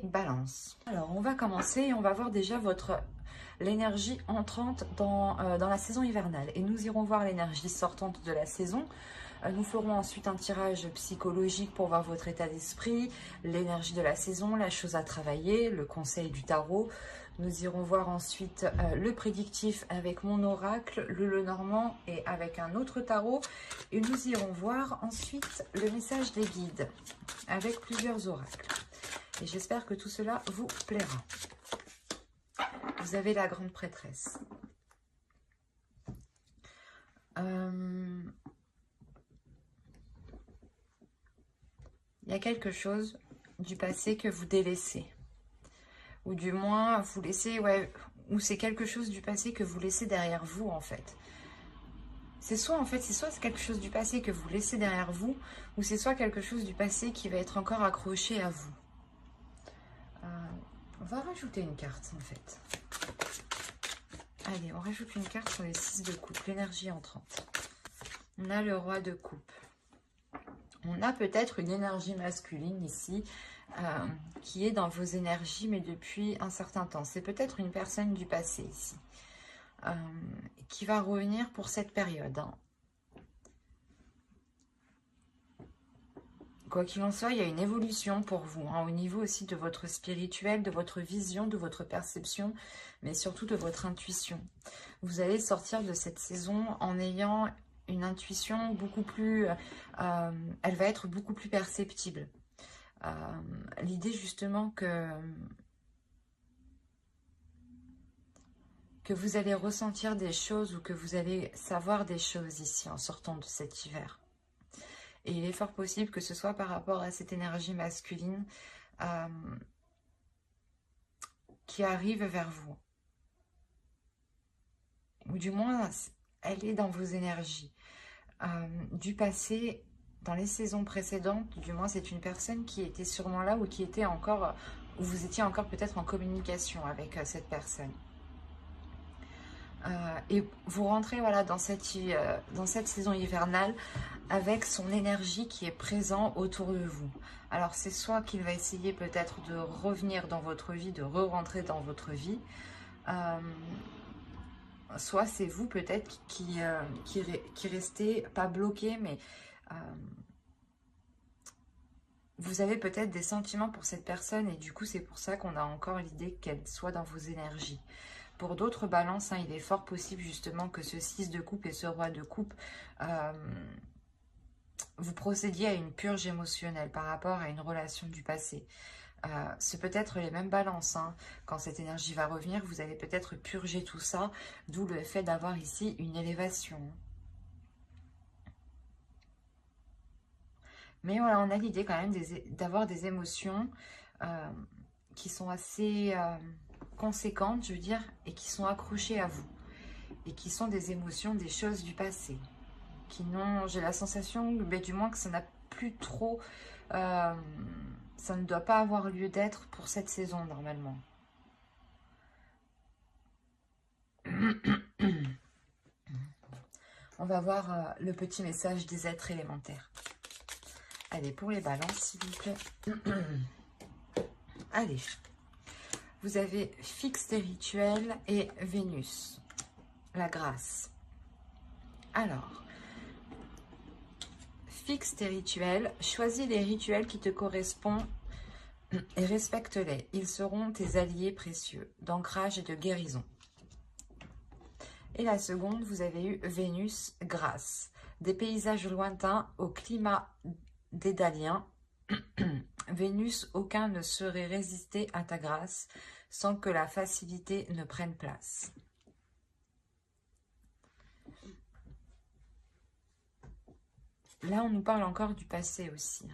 Balance. Alors, on va commencer et on va voir déjà l'énergie entrante dans la saison hivernale. Et nous irons voir l'énergie sortante de la saison. Nous ferons ensuite un tirage psychologique pour voir votre état d'esprit, l'énergie de la saison, la chose à travailler, le conseil du tarot. Nous irons voir ensuite le prédictif avec mon oracle, le Lenormand et avec un autre tarot. Et nous irons voir ensuite le message des guides avec plusieurs oracles. Et j'espère que tout cela vous plaira. Vous avez la grande prêtresse. Il y a quelque chose du passé que vous délaissez. Ou du moins, vous laissez, ouais, ou c'est quelque chose du passé que vous laissez derrière vous, en fait. C'est soit quelque chose du passé que vous laissez derrière vous, ou c'est soit quelque chose du passé qui va être encore accroché à vous. On va rajouter une carte, en fait. Allez, on rajoute une carte sur les 6 de coupe, l'énergie entrante. On a le roi de coupe. On a peut-être une énergie masculine ici, qui est dans vos énergies, mais depuis un certain temps. C'est peut-être une personne du passé ici, qui va revenir pour cette période. Hein. Quoi qu'il en soit, il y a une évolution pour vous, hein, au niveau aussi de votre spirituel, de votre vision, de votre perception, mais surtout de votre intuition. Vous allez sortir de cette saison en ayant une intuition beaucoup plus... elle va être beaucoup plus perceptible. L'idée justement que vous allez ressentir des choses ou que vous allez savoir des choses ici en sortant de cet hiver. Et il est fort possible que ce soit par rapport à cette énergie masculine qui arrive vers vous. Ou du moins, elle est dans vos énergies. Du passé, dans les saisons précédentes, du moins c'est une personne qui était sûrement là ou qui était encore, ou vous étiez encore peut-être en communication avec cette personne. Et vous rentrez voilà dans cette saison hivernale avec son énergie qui est présente autour de vous. Alors c'est soit qu'il va essayer peut-être de revenir dans votre vie, de re-rentrer dans votre vie, soit c'est vous peut-être qui restez pas bloqué, mais vous avez peut-être des sentiments pour cette personne et du coup c'est pour ça qu'on a encore l'idée qu'elle soit dans vos énergies. Pour d'autres balances, hein, il est fort possible justement que ce 6 de coupe et ce roi de coupe, vous procédiez à une purge émotionnelle par rapport à une relation du passé. C'est peut-être les mêmes balances. Hein. Quand cette énergie va revenir, vous allez peut-être purger tout ça, d'où le fait d'avoir ici une élévation. Mais voilà, on a l'idée quand même d'avoir des émotions qui sont assez conséquentes, je veux dire, et qui sont accrochées à vous. Et qui sont des émotions, des choses du passé. Qui n'ont, j'ai la sensation, ben, du moins que ça n'a plus trop... ça ne doit pas avoir lieu d'être pour cette saison, normalement. On va voir le petit message des êtres élémentaires. Allez, pour les balances, s'il vous plaît. Allez. Vous avez fixe des rituels et Vénus. La grâce. Alors, fixe tes rituels. Choisis les rituels qui te correspondent et respecte-les. Ils seront tes alliés précieux d'ancrage et de guérison. Et la seconde, vous avez eu Vénus, grâce. Des paysages lointains au climat dédalien. Vénus, aucun ne saurait résister à ta grâce sans que la facilité ne prenne place. Là, on nous parle encore du passé aussi.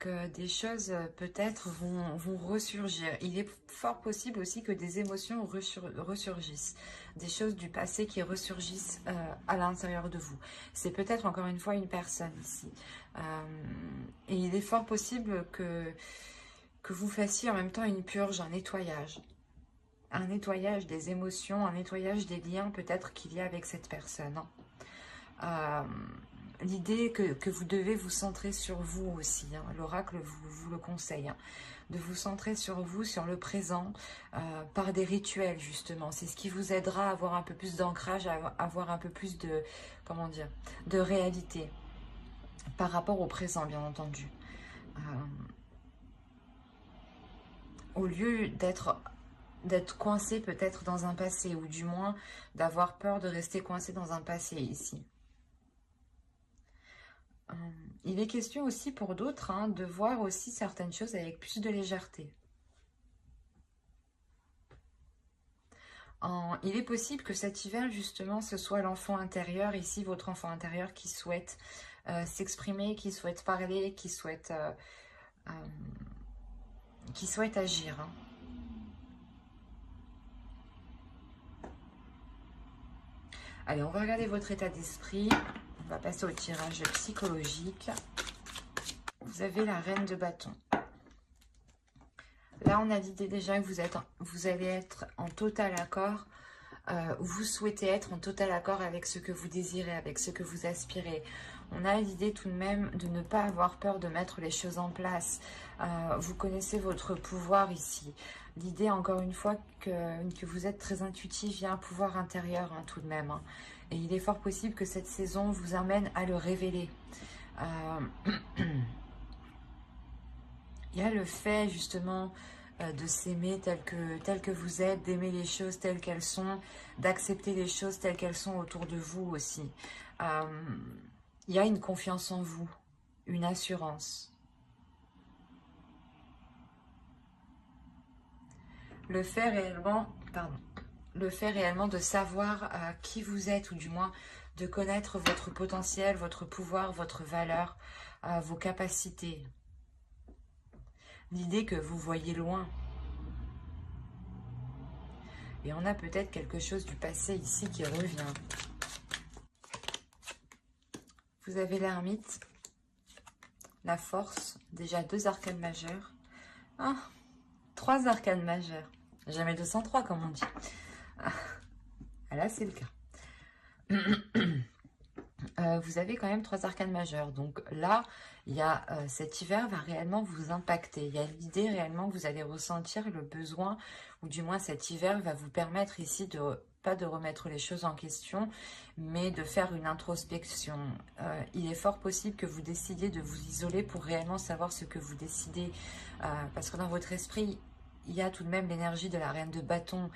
Que des choses peut-être vont ressurgir. Il est fort possible aussi que des émotions ressurgissent. Des choses du passé qui ressurgissent à l'intérieur de vous. C'est peut-être encore une fois une personne ici. Et il est fort possible que vous fassiez en même temps une purge, un nettoyage. Un nettoyage des émotions, un nettoyage des liens peut-être qu'il y a avec cette personne. l'idée que vous devez vous centrer sur vous aussi. Hein. L'oracle vous le conseille. Hein, de vous centrer sur vous, sur le présent, par des rituels justement. C'est ce qui vous aidera à avoir un peu plus d'ancrage, à avoir un peu plus de, comment dire, de réalité par rapport au présent, bien entendu. Au lieu d'être coincé peut-être dans un passé, ou du moins d'avoir peur de rester coincé dans un passé ici. Il est question aussi pour d'autres hein, de voir aussi certaines choses avec plus de légèreté. Il est possible que cet hiver, justement, ce soit l'enfant intérieur, ici, votre enfant intérieur qui souhaite s'exprimer, qui souhaite parler, qui souhaite agir. Hein. Allez, on va regarder votre état d'esprit. On va passer au tirage psychologique. Vous avez la reine de bâton. Là, on a l'idée déjà que vous allez être en total accord. Vous souhaitez être en total accord avec ce que vous désirez, avec ce que vous aspirez. On a l'idée tout de même de ne pas avoir peur de mettre les choses en place. Vous connaissez votre pouvoir ici. L'idée, encore une fois, que vous êtes très intuitif, il y a un pouvoir intérieur hein, tout de même. Hein. Et il est fort possible que cette saison vous amène à le révéler. Il y a le fait justement de s'aimer tel que vous êtes, d'aimer les choses telles qu'elles sont, d'accepter les choses telles qu'elles sont autour de vous aussi. Il y a une confiance en vous, une assurance. Le fait réellement de savoir qui vous êtes, ou du moins de connaître votre potentiel, votre pouvoir, votre valeur, vos capacités. L'idée que vous voyez loin. Et on a peut-être quelque chose du passé ici qui revient. Vous avez l'ermite, la force, déjà 2 arcanes majeures. Ah, 3 arcanes majeures. Jamais 203 comme on dit. Ah, là c'est le cas. Vous avez quand même 3 arcanes majeures. Donc là, il y a, cet hiver va réellement vous impacter. Il y a l'idée réellement que vous allez ressentir le besoin, ou du moins cet hiver va vous permettre ici pas de remettre les choses en question, mais de faire une introspection. Il est fort possible que vous décidiez de vous isoler pour réellement savoir ce que vous décidez. Parce que dans votre esprit, il y a tout de même l'énergie de la reine de bâton.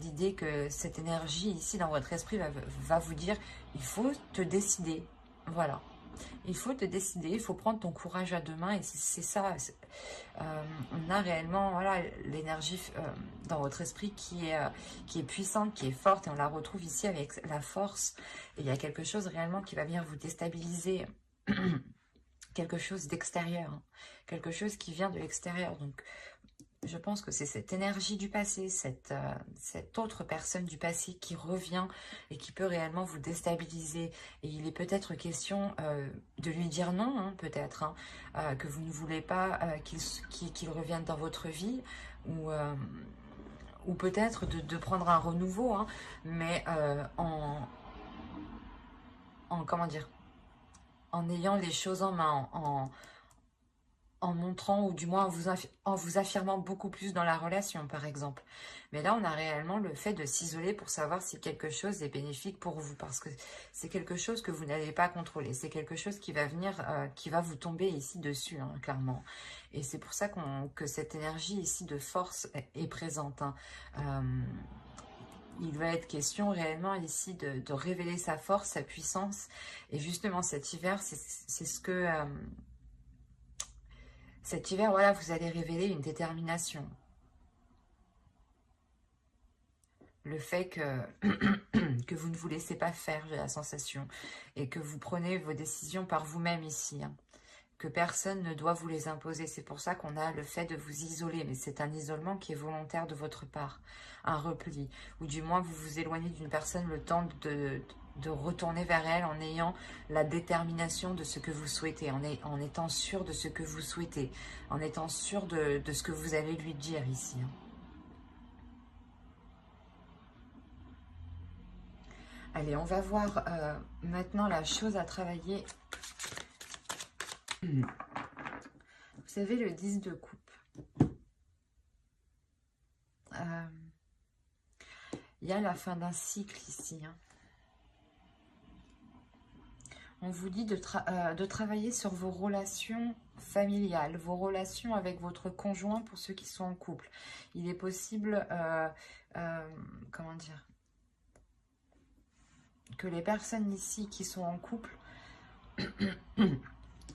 L'idée que cette énergie ici dans votre esprit va vous dire, il faut te décider. Voilà. Il faut te décider, il faut prendre ton courage à 2 mains. Et c'est ça. On a réellement voilà, l'énergie dans votre esprit qui est puissante, qui est forte. Et on la retrouve ici avec la force. Et il y a quelque chose réellement qui va venir vous déstabiliser. Quelque chose d'extérieur. Hein. Quelque chose qui vient de l'extérieur. Donc, je pense que c'est cette énergie du passé, cette autre personne du passé qui revient et qui peut réellement vous déstabiliser. Et il est peut-être question de lui dire non, hein, peut-être, hein, que vous ne voulez pas qu'il revienne dans votre vie, ou peut-être de prendre un renouveau, hein, mais comment dire, en ayant les choses en main, en montrant, ou du moins en vous affirmant beaucoup plus dans la relation, par exemple. Mais là, on a réellement le fait de s'isoler pour savoir si quelque chose est bénéfique pour vous, parce que c'est quelque chose que vous n'allez pas contrôler. C'est quelque chose qui va venir, qui va vous tomber ici dessus, hein, clairement. Et c'est pour ça que cette énergie ici de force est présente. Hein. Il va être question réellement ici de révéler sa force, sa puissance. Et justement, cet hiver, c'est ce que... cet hiver, voilà, vous allez révéler une détermination. Le fait que vous ne vous laissez pas faire, j'ai la sensation. Et que vous prenez vos décisions par vous-même ici. Hein. Que personne ne doit vous les imposer. C'est pour ça qu'on a le fait de vous isoler. Mais c'est un isolement qui est volontaire de votre part. Un repli. Ou du moins, vous vous éloignez d'une personne le temps de retourner vers elle en ayant la détermination de ce que vous souhaitez, en étant sûr de ce que vous souhaitez, en étant sûr de ce que vous allez lui dire ici. Allez, on va voir maintenant la chose à travailler. Vous savez, le 10 de coupe. Il y a la fin d'un cycle ici. Hein. On vous dit de travailler sur vos relations familiales, vos relations avec votre conjoint pour ceux qui sont en couple. Il est possible, comment dire, que les personnes ici qui sont en couple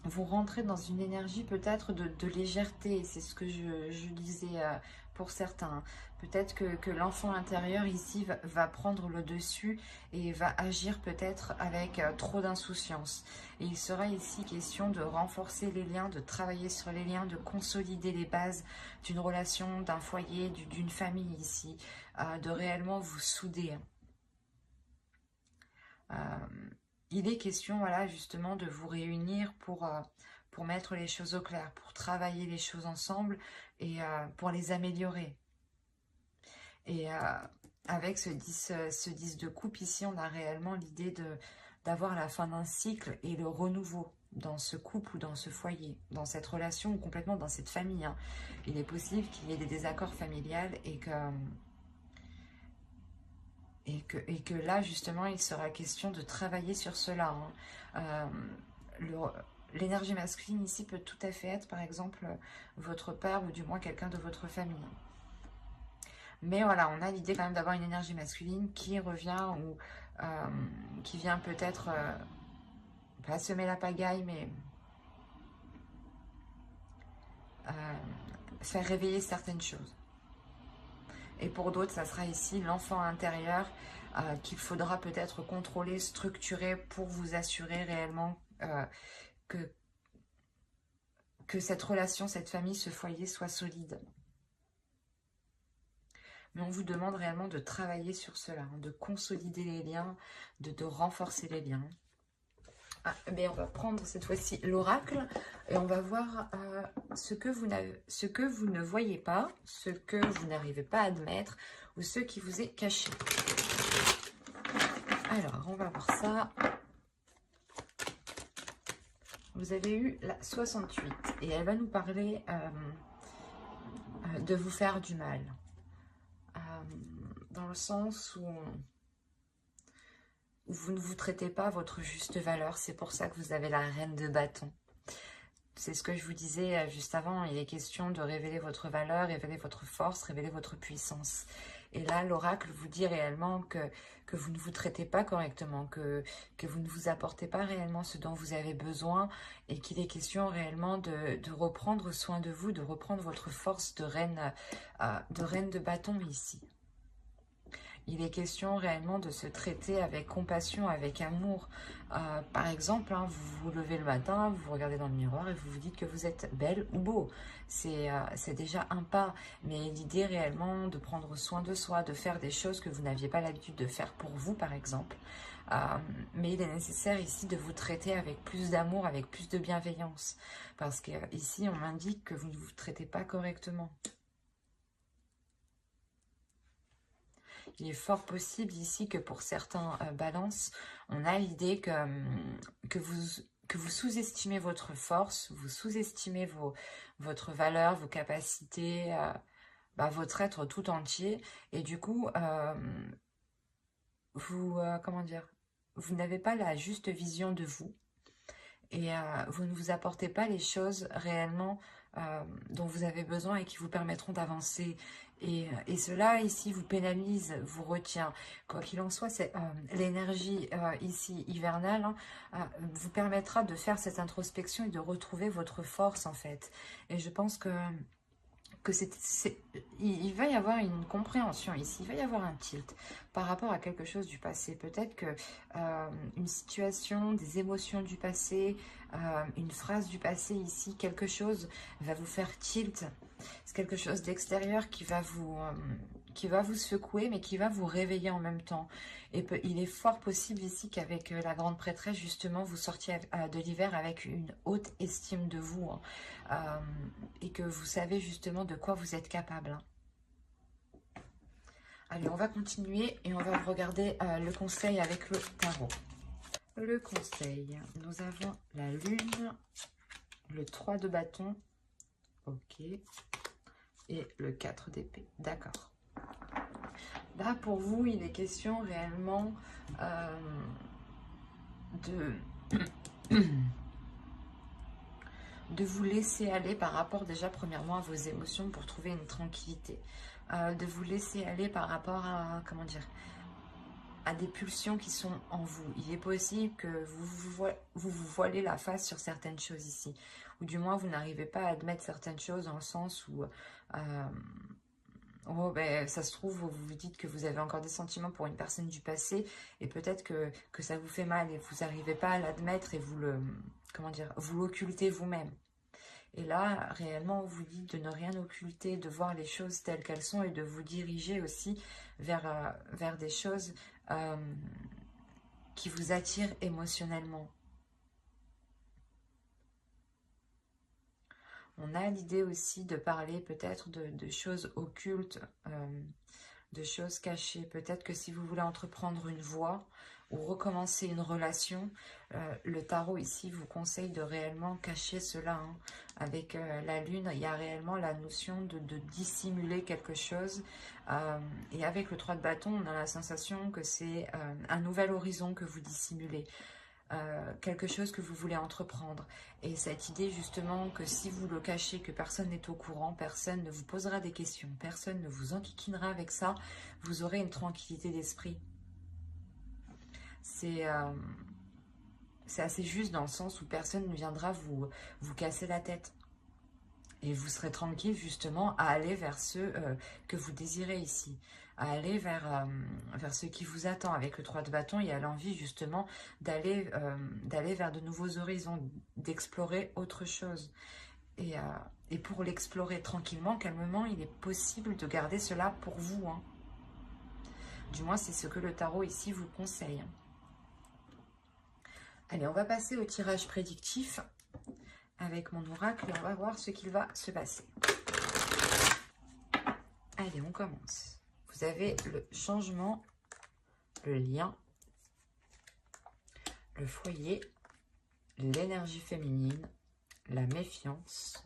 vont rentrer dans une énergie peut-être de légèreté. C'est ce que je disais pour certains. Peut-être que l'enfant intérieur ici va prendre le dessus et va agir peut-être avec trop d'insouciance. Et il sera ici question de renforcer les liens, de travailler sur les liens, de consolider les bases d'une relation, d'un foyer, d'une famille ici, de réellement vous souder. Il est question, voilà, justement, de vous réunir pour mettre les choses au clair, pour travailler les choses ensemble et pour les améliorer. Et avec ce 10 de coupe ici, on a réellement l'idée d'avoir la fin d'un cycle et le renouveau dans ce couple ou dans ce foyer, dans cette relation ou complètement dans cette famille. Hein. Il est possible qu'il y ait des désaccords familiales et que là, justement, il sera question de travailler sur cela. Hein. L'énergie masculine ici peut tout à fait être, par exemple, votre père ou du moins quelqu'un de votre famille. Mais voilà, on a l'idée quand même d'avoir une énergie masculine qui revient ou qui vient peut-être, pas semer la pagaille, mais faire réveiller certaines choses. Et pour d'autres, ça sera ici l'enfant intérieur qu'il faudra peut-être contrôler, structurer pour vous assurer réellement que cette relation, cette famille, ce foyer soit solide. Mais on vous demande réellement de travailler sur cela, hein, de consolider les liens, de renforcer les liens. Mais on va prendre cette fois-ci l'oracle et on va voir ce que vous ne voyez pas, ce que vous n'arrivez pas à admettre ou ce qui vous est caché. Alors, on va voir ça. Vous avez eu la 68 et elle va nous parler de vous faire du mal. Dans le sens où vous ne vous traitez pas à votre juste valeur. C'est pour ça que vous avez la reine de bâton. C'est ce que je vous disais juste avant. Il est question de révéler votre valeur, révéler votre force, révéler votre puissance. Et là, l'oracle vous dit réellement que vous ne vous traitez pas correctement, que vous ne vous apportez pas réellement ce dont vous avez besoin et qu'il est question réellement de reprendre soin de vous, de reprendre votre force de reine de bâton ici. Il est question réellement de se traiter avec compassion, avec amour. Par exemple, hein, vous vous levez le matin, vous vous regardez dans le miroir et vous vous dites que vous êtes belle ou beau. C'est déjà un pas. Mais l'idée réellement de prendre soin de soi, de faire des choses que vous n'aviez pas l'habitude de faire pour vous, par exemple. Mais il est nécessaire ici de vous traiter avec plus d'amour, avec plus de bienveillance. Parce qu'ici, on m'indique que vous ne vous traitez pas correctement. Il est fort possible ici que pour certains balances, on a l'idée que vous sous-estimez votre force, vous sous-estimez votre valeur, vos capacités, votre être tout entier. Et du coup, comment dire, vous n'avez pas la juste vision de vous. Et vous ne vous apportez pas les choses réellement dont vous avez besoin et qui vous permettront d'avancer. Et cela, ici, vous pénalise, vous retient. Quoi qu'il en soit, l'énergie ici hivernale vous permettra de faire cette introspection et de retrouver votre force, en fait. Et je pense que il va y avoir une compréhension ici, il va y avoir un tilt par rapport à quelque chose du passé. Peut-être que une situation, des émotions du passé, une phrase du passé ici, quelque chose va vous faire tilt. C'est quelque chose d'extérieur qui va vous secouer, mais qui va vous réveiller en même temps. Et il est fort possible ici qu'avec la grande prêtresse, justement, vous sortiez de l'hiver avec une haute estime de vous. Et que vous savez justement de quoi vous êtes capable. Allez, on va continuer et on va regarder le conseil avec le tarot. Le conseil, nous avons la lune, le 3 de bâton, ok, et le 4 d'épée, d'accord. Là, pour vous, il est question réellement de vous laisser aller par rapport déjà premièrement à vos émotions pour trouver une tranquillité. De vous laisser aller par rapport à, comment dire, à des pulsions qui sont en vous. Il est possible que vous voilez la face sur certaines choses ici. Ou du moins, vous n'arrivez pas à admettre certaines choses dans le sens où... oh, ben, ça se trouve, vous vous dites que vous avez encore des sentiments pour une personne du passé et peut-être que ça vous fait mal et vous n'arrivez pas à l'admettre et vous le... Comment dire? Vous l'occultez vous-même. Et là, réellement, on vous dit de ne rien occulter, de voir les choses telles qu'elles sont et de vous diriger aussi vers des choses qui vous attirent émotionnellement. On a l'idée aussi de parler peut-être de choses occultes, de choses cachées. Peut-être que si vous voulez entreprendre une voie ou recommencer une relation, le tarot ici vous conseille de réellement cacher cela. Hein. Avec la lune, il y a réellement la notion de dissimuler quelque chose. Et avec le 3 de bâton, on a la sensation que c'est un nouvel horizon que vous dissimulez. Quelque chose que vous voulez entreprendre. Et cette idée justement que si vous le cachez, que personne n'est au courant, personne ne vous posera des questions, personne ne vous enquiquinera avec ça, vous aurez une tranquillité d'esprit. C'est assez juste dans le sens où personne ne viendra vous casser la tête. Et vous serez tranquille justement à aller vers ce que vous désirez ici. À aller vers ce qui vous attend. Avec le 3 de bâton, il y a l'envie justement d'aller vers de nouveaux horizons, d'explorer autre chose. Et pour l'explorer tranquillement, calmement, il est possible de garder cela pour vous. Hein. Du moins, c'est ce que le tarot ici vous conseille. Allez, on va passer au tirage prédictif avec mon oracle et on va voir ce qu'il va se passer. Allez, on commence. Vous avez le changement, le lien, le foyer, l'énergie féminine, la méfiance,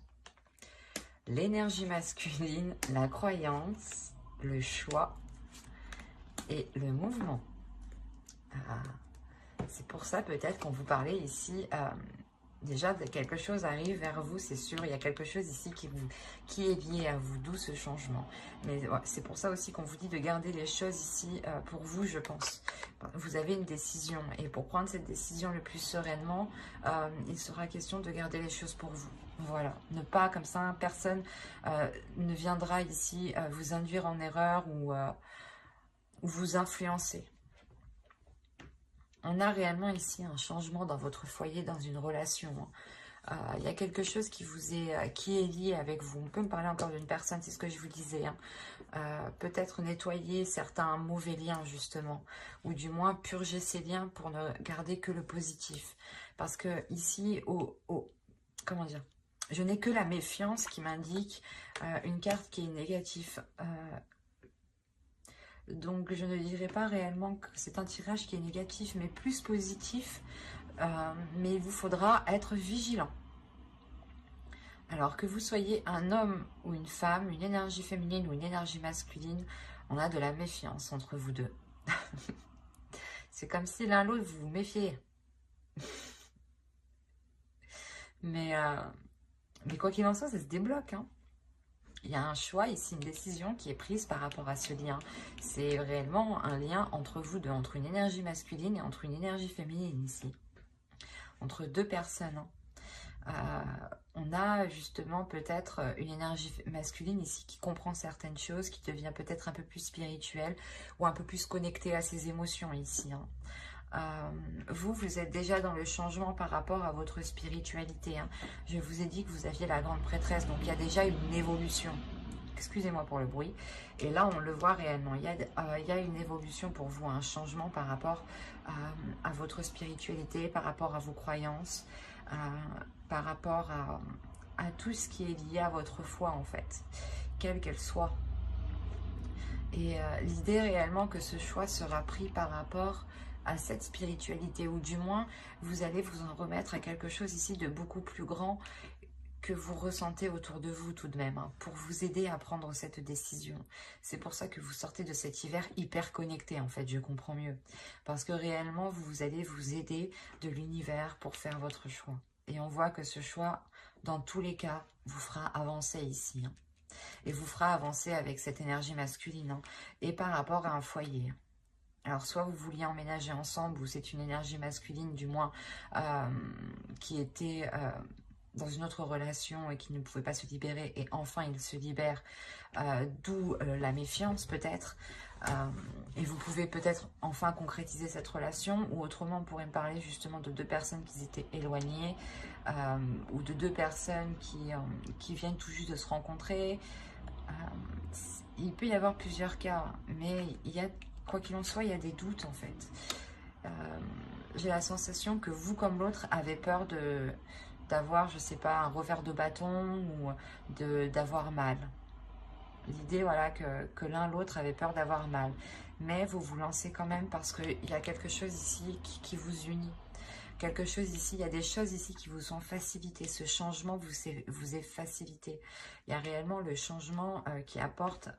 l'énergie masculine, la croyance, le choix et le mouvement. C'est pour ça peut-être qu'on vous parlait ici... déjà, quelque chose arrive vers vous, c'est sûr. Il y a quelque chose ici qui est lié à vous, d'où ce changement. Mais ouais, c'est pour ça aussi qu'on vous dit de garder les choses ici pour vous, je pense. Vous avez une décision. Et pour prendre cette décision le plus sereinement, il sera question de garder les choses pour vous. Voilà. Ne pas, comme ça, personne ne viendra ici vous induire en erreur ou vous influencer. On a réellement ici un changement dans votre foyer, dans une relation. Il y a quelque chose qui est lié avec vous. On peut me parler encore d'une personne, c'est ce que je vous disais. Hein. Peut-être nettoyer certains mauvais liens, justement. Ou du moins purger ces liens pour ne garder que le positif. Parce que ici, comment dire, je n'ai que la méfiance qui m'indique une carte qui est négative. Donc, je ne dirais pas réellement que c'est un tirage qui est négatif, mais plus positif. Mais il vous faudra être vigilant. Alors, que vous soyez un homme ou une femme, une énergie féminine ou une énergie masculine, on a de la méfiance entre vous deux. C'est comme si l'un l'autre, vous vous méfiez. Mais quoi qu'il en soit, ça se débloque, hein. Il y a un choix ici, une décision qui est prise par rapport à ce lien. C'est réellement un lien entre vous deux, entre une énergie masculine et entre une énergie féminine ici. Entre deux personnes. On a justement peut-être une énergie masculine ici qui comprend certaines choses, qui devient peut-être un peu plus spirituelle ou un peu plus connectée à ses émotions ici. Hein. Vous êtes déjà dans le changement par rapport à votre spiritualité. Hein. Je vous ai dit que vous aviez la grande prêtresse, donc il y a déjà une évolution. Excusez-moi pour le bruit. Et là, on le voit réellement. Il y a une évolution pour vous, un changement par rapport à votre spiritualité, par rapport à vos croyances, par rapport à tout ce qui est lié à votre foi, en fait, quelle qu'elle soit. Et l'idée réellement que ce choix sera pris par rapport à cette spiritualité, ou du moins vous allez vous en remettre à quelque chose ici de beaucoup plus grand que vous ressentez autour de vous tout de même, hein, pour vous aider à prendre cette décision. C'est pour ça que vous sortez de cet hiver hyper connecté, en fait, je comprends mieux. Parce que réellement, vous allez vous aider de l'univers pour faire votre choix. Et on voit que ce choix, dans tous les cas, vous fera avancer ici, hein, et vous fera avancer avec cette énergie masculine, hein, et par rapport à un foyer. Alors, soit vous vouliez emménager ensemble, ou c'est une énergie masculine, du moins, qui était dans une autre relation et qui ne pouvait pas se libérer, et enfin il se libère, d'où la méfiance peut-être. Et vous pouvez peut-être enfin concrétiser cette relation, ou autrement on pourrait me parler justement de deux personnes qui étaient éloignées, ou de deux personnes qui viennent tout juste de se rencontrer. Il peut y avoir plusieurs cas, mais il y a, quoi qu'il en soit, il y a des doutes en fait. J'ai la sensation que vous comme l'autre avez peur d'avoir, je sais pas, un revers de bâton, ou d'avoir mal. L'idée, voilà, que l'un l'autre avait peur d'avoir mal. Mais vous vous lancez quand même parce qu'il y a quelque chose ici qui vous unit. Quelque chose ici, il y a des choses ici qui vous sont facilitées. Ce changement vous est facilité. Il y a réellement le changement qui apporte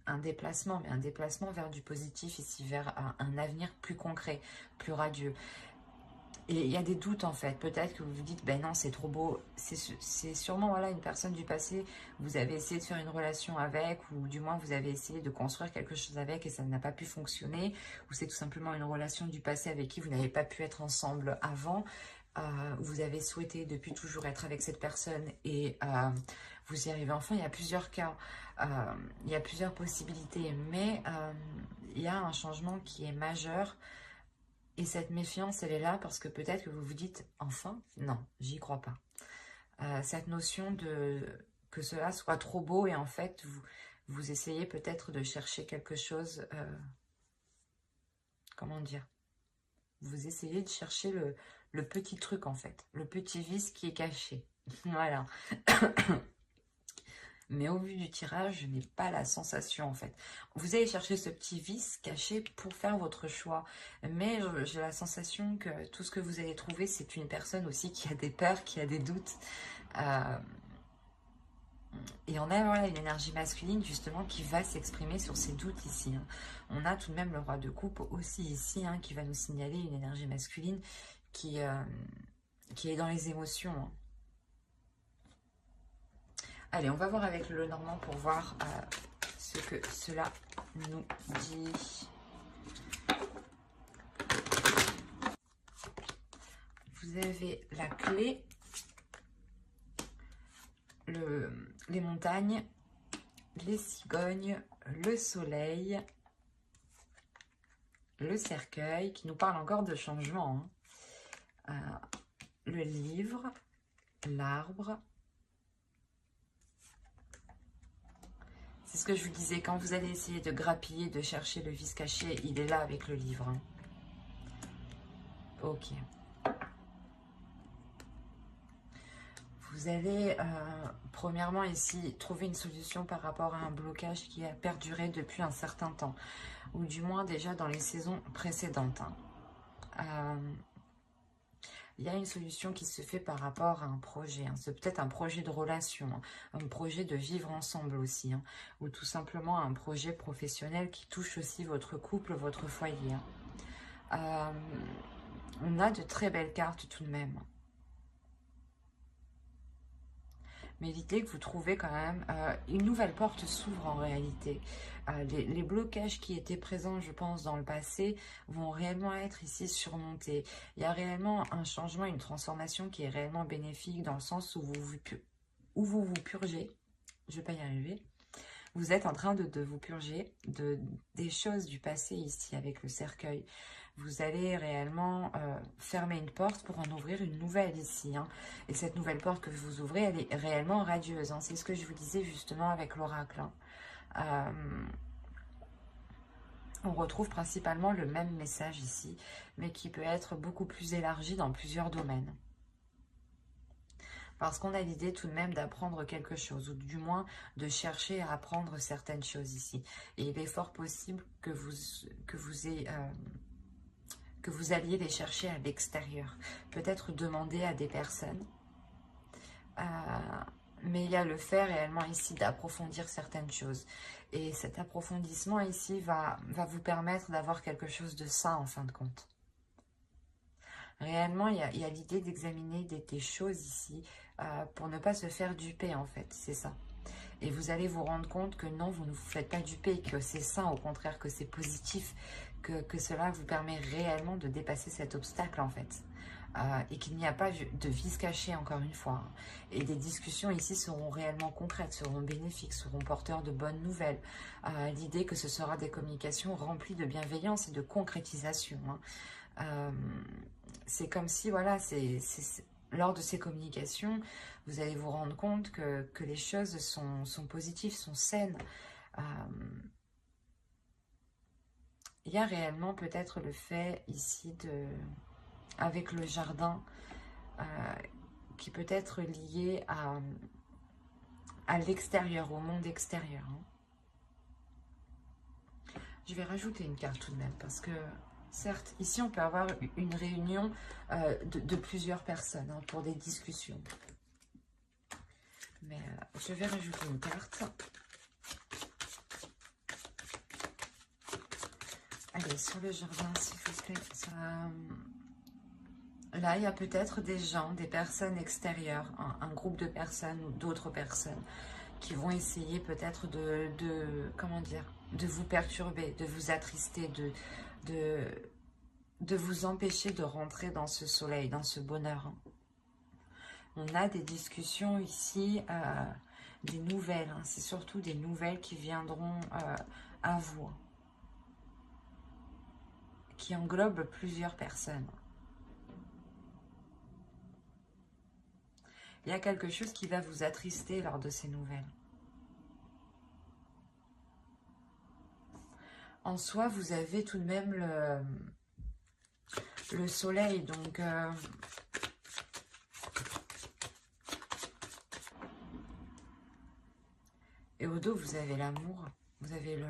un déplacement, mais un déplacement vers du positif ici, vers un avenir plus concret, plus radieux. Et il y a des doutes en fait, peut-être que vous vous dites, ben non c'est trop beau, c'est sûrement voilà, une personne du passé, vous avez essayé de faire une relation avec, ou du moins vous avez essayé de construire quelque chose avec et ça n'a pas pu fonctionner, ou c'est tout simplement une relation du passé avec qui vous n'avez pas pu être ensemble avant, vous avez souhaité depuis toujours être avec cette personne et vous y arrivez enfin. Il y a plusieurs cas, il y a plusieurs possibilités, mais il y a un changement qui est majeur. Et cette méfiance, elle est là parce que peut-être que vous vous dites, enfin, non, j'y crois pas. Cette notion de que cela soit trop beau, et en fait, vous essayez peut-être de chercher quelque chose, comment dire, vous essayez de chercher le petit truc en fait, le petit vice qui est caché. Voilà. Mais au vu du tirage, je n'ai pas la sensation en fait. Vous allez chercher ce petit vice caché pour faire votre choix. Mais j'ai la sensation que tout ce que vous allez trouver, c'est une personne aussi qui a des peurs, qui a des doutes. Et on a voilà, une énergie masculine justement qui va s'exprimer sur ces doutes ici, hein. On a tout de même le roi de coupe aussi ici, hein, qui va nous signaler une énergie masculine qui est dans les émotions, hein. Allez, on va voir avec le Normand pour voir ce que cela nous dit. Vous avez la clé, les montagnes, les cigognes, le soleil, le cercueil, qui nous parle encore de changement, hein. Le livre, l'arbre. C'est ce que je vous disais, quand vous allez essayer de grappiller, de chercher le vice caché, il est là avec le livre, hein. Ok. Vous allez, premièrement ici, trouver une solution par rapport à un blocage qui a perduré depuis un certain temps, ou du moins déjà dans les saisons précédentes, hein. Il y a une solution qui se fait par rapport à un projet, hein. C'est peut-être un projet de relation, hein, un projet de vivre ensemble aussi, hein, ou tout simplement un projet professionnel qui touche aussi votre couple, votre foyer, hein. On a de très belles cartes tout de même. Mais l'idée que vous trouvez quand même, une nouvelle porte s'ouvre en réalité. Les blocages qui étaient présents, je pense, dans le passé, vont réellement être ici surmontés. Il y a réellement un changement, une transformation qui est réellement bénéfique dans le sens où vous vous purgez. Je ne vais pas y arriver. Vous êtes en train de vous purger des choses du passé ici avec le cercueil. Vous allez réellement fermer une porte pour en ouvrir une nouvelle ici, hein. Et cette nouvelle porte que vous ouvrez, elle est réellement radieuse, hein. C'est ce que je vous disais justement avec l'oracle, hein. On retrouve principalement le même message ici, mais qui peut être beaucoup plus élargi dans plusieurs domaines. Parce qu'on a l'idée tout de même d'apprendre quelque chose, ou du moins de chercher à apprendre certaines choses ici. Et il est fort possible que vous alliez les chercher à l'extérieur. Peut-être demander à des personnes. Mais il y a le fait réellement ici d'approfondir certaines choses. Et cet approfondissement ici va vous permettre d'avoir quelque chose de sain en fin de compte. Réellement, il y a l'idée d'examiner des choses ici pour ne pas se faire duper en fait, c'est ça. Et vous allez vous rendre compte que non, vous ne vous faites pas duper, que c'est sain, au contraire, que c'est positif, que cela vous permet réellement de dépasser cet obstacle en fait. Et qu'il n'y a pas de vice caché encore une fois. Et des discussions ici seront réellement concrètes, seront bénéfiques, seront porteurs de bonnes nouvelles. L'idée que ce sera des communications remplies de bienveillance et de concrétisation. C'est comme si, voilà, lors de ces communications, vous allez vous rendre compte que les choses sont positives, sont saines. Il y a réellement peut-être le fait ici avec le jardin qui peut être lié à l'extérieur, au monde extérieur. Je vais rajouter une carte tout de même parce que certes, ici on peut avoir une réunion de plusieurs personnes pour des discussions. Mais je vais rajouter une carte. Allez, sur le jardin, s'il vous plaît. Là, il y a peut-être des gens, des personnes extérieures, un groupe de personnes ou d'autres personnes qui vont essayer peut-être comment dire, de vous perturber, de vous attrister, de vous empêcher de rentrer dans ce soleil, dans ce bonheur. On a des discussions ici, des nouvelles. C'est surtout des nouvelles qui viendront à vous, qui englobent plusieurs personnes. Il y a quelque chose qui va vous attrister lors de ces nouvelles. En soi, vous avez tout de même le soleil, donc et au dos, vous avez l'amour, vous avez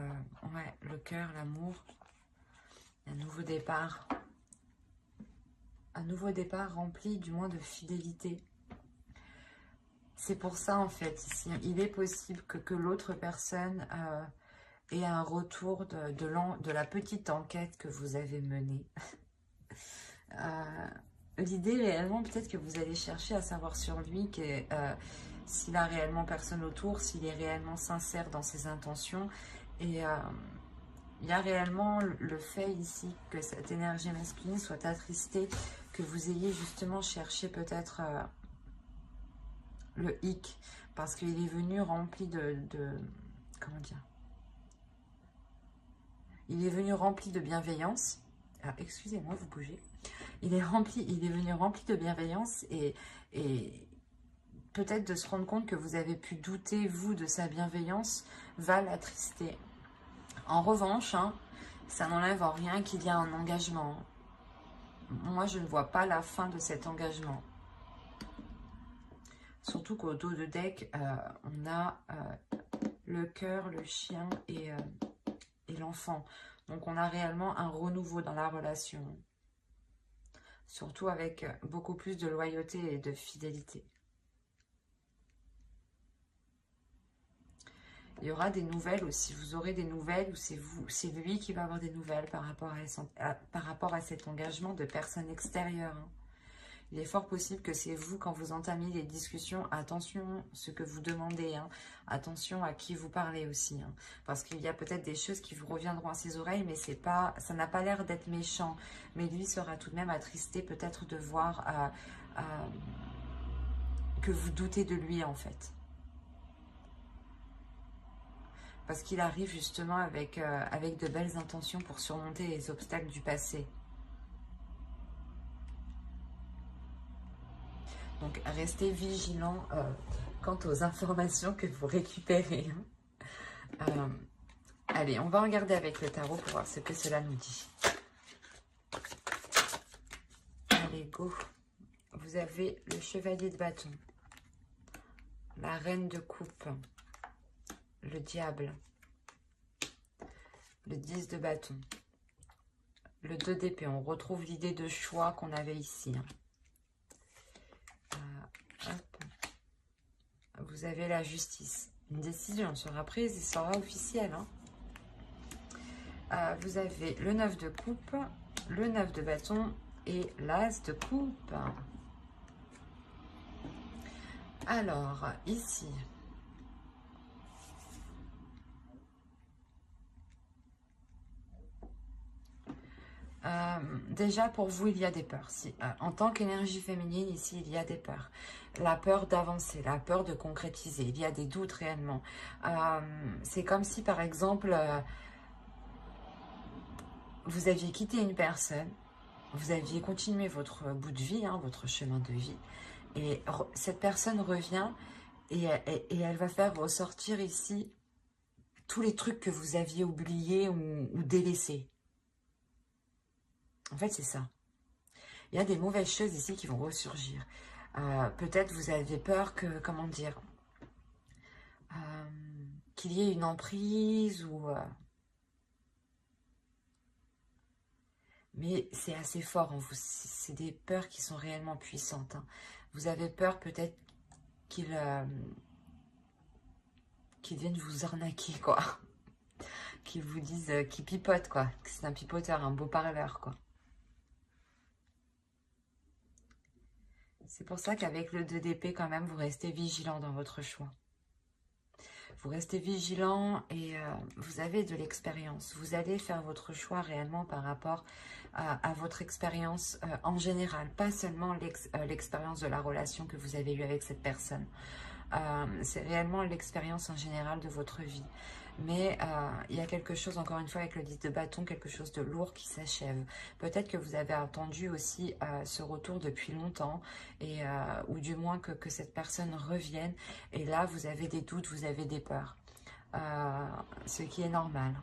le cœur, l'amour, un nouveau départ rempli du moins de fidélité. C'est pour ça en fait, ici, il est possible que l'autre personne ait un retour de la petite enquête que vous avez menée. L'idée réellement, peut-être que vous allez chercher à savoir sur lui s'il a réellement personne autour, s'il est réellement sincère dans ses intentions. Et il y a réellement le fait ici que cette énergie masculine soit attristée, que vous ayez justement cherché peut-être le hic, parce qu'il est venu rempli comment dire, il est venu rempli de bienveillance. Ah, excusez-moi, vous bougez. Il est venu rempli de bienveillance et peut-être de se rendre compte que vous avez pu douter, vous, de sa bienveillance, va l'attrister. En revanche, ça n'enlève en rien qu'il y a un engagement. Moi, je ne vois pas la fin de cet engagement. Surtout qu'au dos de deck, on a le cœur, le chien et l'enfant. Donc, on a réellement un renouveau dans la relation. Surtout avec beaucoup plus de loyauté et de fidélité. Il y aura des nouvelles aussi. Vous aurez des nouvelles ou c'est lui qui va avoir des nouvelles par rapport à cet engagement de personnes extérieures. Il est fort possible que c'est vous, quand vous entamez les discussions, attention ce que vous demandez, attention à qui vous parlez aussi, parce qu'il y a peut-être des choses qui vous reviendront à ses oreilles, mais ça n'a pas l'air d'être méchant, mais lui sera tout de même attristé peut-être de voir que vous doutez de lui en fait. Parce qu'il arrive justement avec de belles intentions pour surmonter les obstacles du passé. Donc, restez vigilants quant aux informations que vous récupérez. Allez, on va regarder avec le tarot pour voir ce que cela nous dit. Allez, go. Vous avez le chevalier de bâton. la reine de coupe, le diable, le 10 de bâton, le 2 d'épée. On retrouve l'idée de choix qu'on avait ici. Hop. Vous avez la justice. Une décision sera prise et sera officielle. Vous avez le 9 de coupe, le 9 de bâton et l'as de coupe. Alors, ici, déjà pour vous, il y a des peurs. Si, en tant qu'énergie féminine, ici, il y a des peurs. La peur d'avancer, la peur de concrétiser. Il y a des doutes réellement. C'est comme si, par exemple, vous aviez quitté une personne, vous aviez continué votre bout de vie, votre chemin de vie, et cette personne revient et elle va faire ressortir ici tous les trucs que vous aviez oubliés ou délaissés. En fait, c'est ça. Il y a des mauvaises choses ici qui vont ressurgir. Peut-être vous avez peur que, comment dire, qu'il y ait une emprise ou... mais c'est assez fort en vous. C'est des peurs qui sont réellement puissantes. Vous avez peur peut-être qu'ils viennent vous arnaquer, quoi. Qu'ils vous disent, qu'ils pipotent, quoi. Que c'est un pipoteur, un beau parleur, quoi. C'est pour ça qu'avec le 2 d'épée, quand même, vous restez vigilant dans votre choix. Vous restez vigilant et vous avez de l'expérience. Vous allez faire votre choix réellement par rapport à votre expérience en général, pas seulement l'expérience de la relation que vous avez eue avec cette personne. C'est réellement l'expérience en général de votre vie. Mais il y a quelque chose, encore une fois, avec le 10 de bâton, quelque chose de lourd qui s'achève. Peut-être que vous avez attendu aussi ce retour depuis longtemps, et, ou du moins que cette personne revienne. Et là, vous avez des doutes, vous avez des peurs. Ce qui est normal.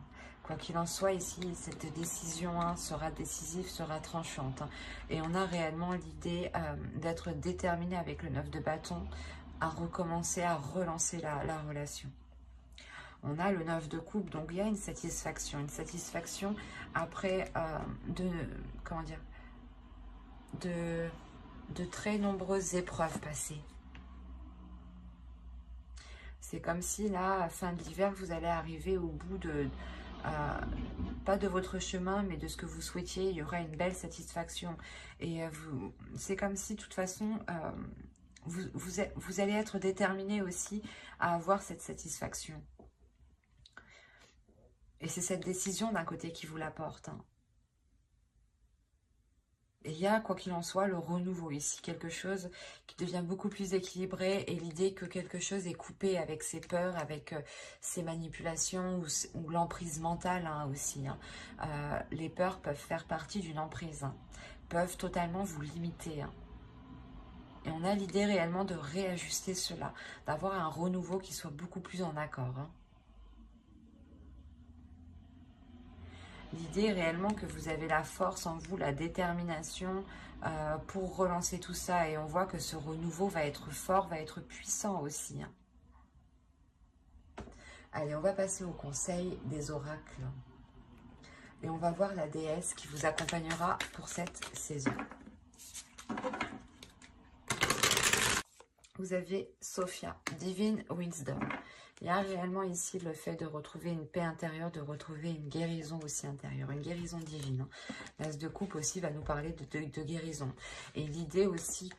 Quoi qu'il en soit, ici, cette décision sera décisive, sera tranchante. Et on a réellement l'idée d'être déterminé avec le 9 de bâton à recommencer, à relancer la relation. On a le 9 de coupe, donc il y a une satisfaction après comment dire, de très nombreuses épreuves passées. C'est comme si là, à la fin de l'hiver, vous allez arriver au bout de, pas de votre chemin, mais de ce que vous souhaitiez. Il y aura une belle satisfaction. Et c'est comme si, de toute façon, vous allez être déterminé aussi à avoir cette satisfaction. Et c'est cette décision d'un côté qui vous l'apporte. Et il y a, quoi qu'il en soit, le renouveau ici. Quelque chose qui devient beaucoup plus équilibré. Et l'idée que quelque chose est coupé avec ses peurs, avec ses manipulations ou l'emprise mentale aussi. Les peurs peuvent faire partie d'une emprise. Peuvent totalement vous limiter. Et on a l'idée réellement de réajuster cela. D'avoir un renouveau qui soit beaucoup plus en accord. L'idée réellement que vous avez la force en vous, la détermination pour relancer tout ça. Et on voit que ce renouveau va être fort, va être puissant aussi. Allez, on va passer au conseil des oracles. Et on va voir la déesse qui vous accompagnera pour cette saison. Vous avez Sophia, Divine Wisdom. Il y a réellement ici le fait de retrouver une paix intérieure, de retrouver une guérison aussi intérieure, une guérison divine. L'As de coupe aussi va nous parler de guérison. Et l'idée aussi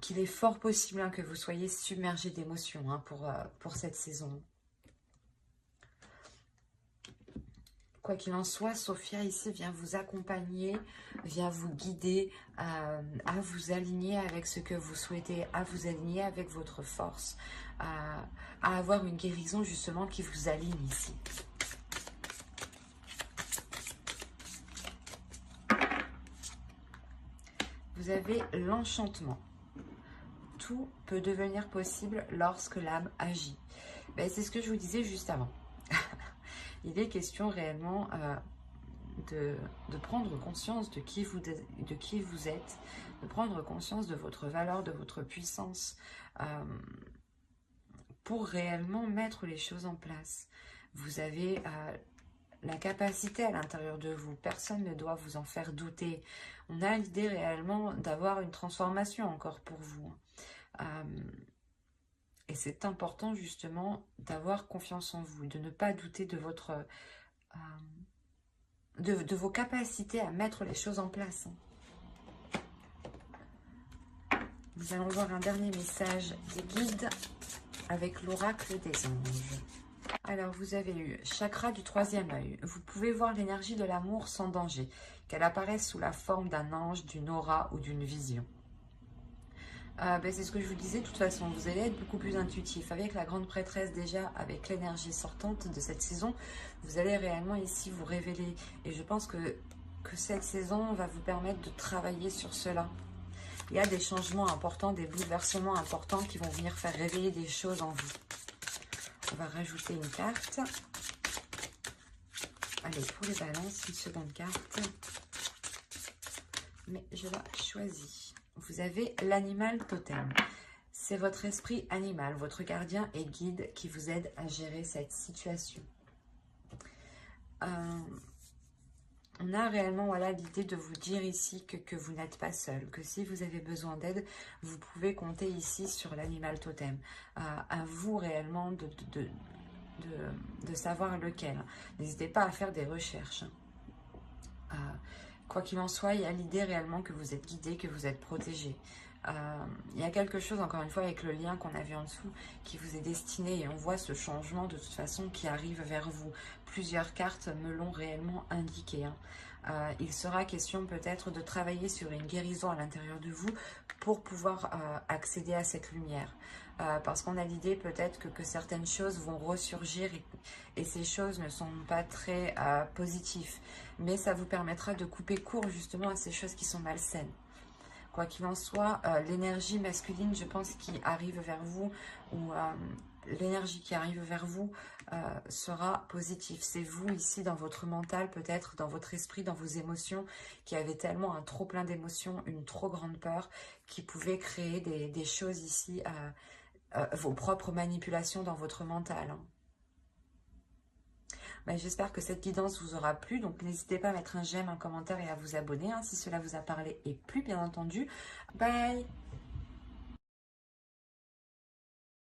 qu'il est fort possible que vous soyez submergé d'émotions pour cette saison. Quoi qu'il en soit, Sophia ici vient vous accompagner, vient vous guider à vous aligner avec ce que vous souhaitez, à vous aligner avec votre force, à avoir une guérison justement qui vous aligne ici. Vous avez l'enchantement. Tout peut devenir possible lorsque l'âme agit. Ben, c'est ce que je vous disais juste avant. Il est question réellement de prendre conscience de qui vous êtes, de prendre conscience de votre valeur, de votre puissance, pour réellement mettre les choses en place. Vous avez la capacité à l'intérieur de vous, personne ne doit vous en faire douter. On a l'idée réellement d'avoir une transformation encore pour vous. Et c'est important justement d'avoir confiance en vous, de ne pas douter de votre... de vos capacités à mettre les choses en place. Nous allons voir un dernier message des guides avec l'oracle des anges. Alors, vous avez eu chakra du troisième œil. Vous pouvez voir l'énergie de l'amour sans danger, qu'elle apparaisse sous la forme d'un ange, d'une aura ou d'une vision. C'est ce que je vous disais, de toute façon, vous allez être beaucoup plus intuitif. Avec la grande prêtresse déjà, avec l'énergie sortante de cette saison, vous allez réellement ici vous révéler. Et je pense que cette saison va vous permettre de travailler sur cela. Il y a des changements importants, des bouleversements importants qui vont venir faire réveiller des choses en vous. On va rajouter une carte. Allez, pour les balances, une seconde carte. Mais je la choisis. Vous avez l'animal totem. C'est votre esprit animal, votre gardien et guide qui vous aide à gérer cette situation. On a réellement l'idée de vous dire ici que vous n'êtes pas seul, que si vous avez besoin d'aide, vous pouvez compter ici sur l'animal totem. À vous réellement de savoir lequel. N'hésitez pas à faire des recherches. Quoi qu'il en soit, il y a l'idée réellement que vous êtes guidé, que vous êtes protégé. Il y a quelque chose, encore une fois, avec le lien qu'on a vu en dessous, qui vous est destiné. Et on voit ce changement, de toute façon, qui arrive vers vous. Plusieurs cartes me l'ont réellement indiqué. Il sera question peut-être de travailler sur une guérison à l'intérieur de vous pour pouvoir accéder à cette lumière. Parce qu'on a l'idée peut-être que certaines choses vont ressurgir et ces choses ne sont pas très positives. Mais ça vous permettra de couper court justement à ces choses qui sont malsaines. Quoi qu'il en soit, l'énergie masculine, je pense, qui arrive vers vous, ou l'énergie qui arrive vers vous sera positive. C'est vous ici dans votre mental, peut-être dans votre esprit, dans vos émotions, qui avez tellement un trop plein d'émotions, une trop grande peur, qui pouvait créer des choses ici, vos propres manipulations dans votre mental. J'espère que cette guidance vous aura plu, donc n'hésitez pas à mettre un j'aime, un commentaire et à vous abonner si cela vous a parlé et plu, bien entendu. Bye!